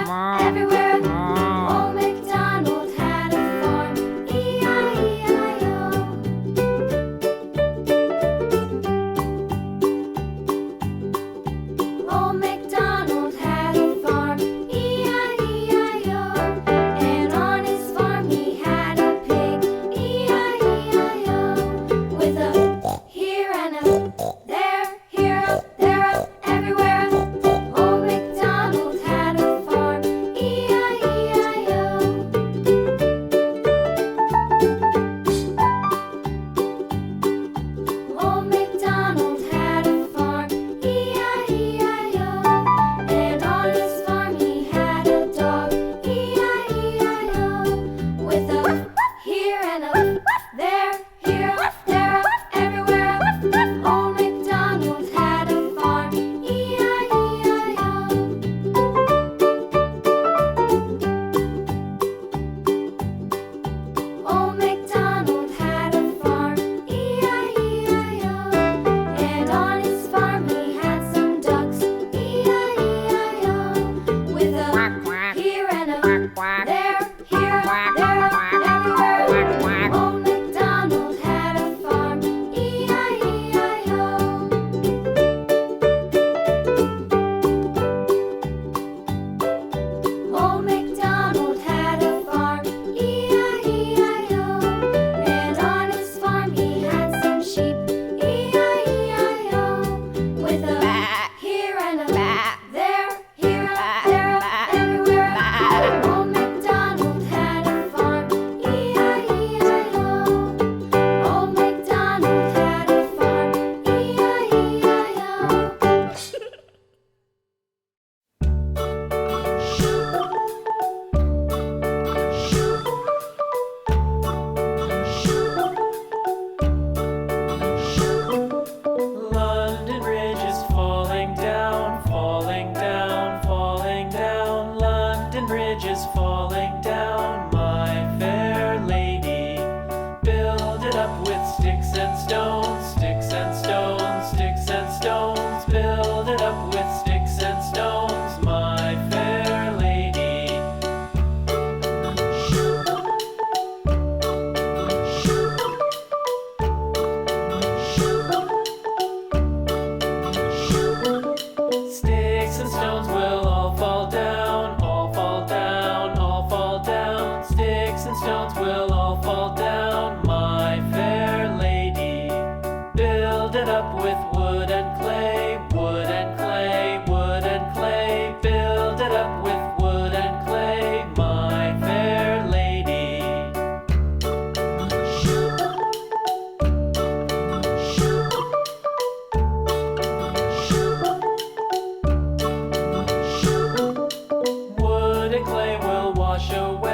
everywhere. Old MacDonald had a farm, E-I-E-I-O. Old MacDonald had a farm, E-I-E-I-O. And on his farm he had a pig, E-I-E-I-O. With a here and a there, here up, there up, everywhere. Old MacDonald had a farm, E-I-E-I-O. Old MacDonald had a farm, E-I-E-I-O. And on his farm he had a dog, E-I-E-I-O. With a here and a there, here up, there up, everywhere. Old MacDonald had a farm, E-I-E-I-O. Old MacDonald had a farm, E-I-E-I-O. And on his farm he had some ducks, E-I-E-I-O. With a here and a there, here, there, everywhere. Old MacDonald had a farm, E-I-E-I-O. Old MacDonald had a farm, E-I-E-I-O. And on his farm he had some sheep, E-I-E-I-O. With a here and a there, here, there, everywhere. Old MacDonald had a farm, E-I-E-I-O. Old MacDonald had a farm, E-I-E-I-O. London Bridge is falling down, falling down, falling down. London Bridge is falling down, my fair lady. Build it up with sticks and stones, sticks and stones, sticks and stones. Build it up with sticks and stones, my fair lady. Sticks and stones will all fall down, all fall down, all fall down. Sticks and stones will all fall down, my fair lady. Build it up with wood and clay, wood and clay, wood and clay. Build it up with wood and clay, my fair lady. Wood and clay will wash away.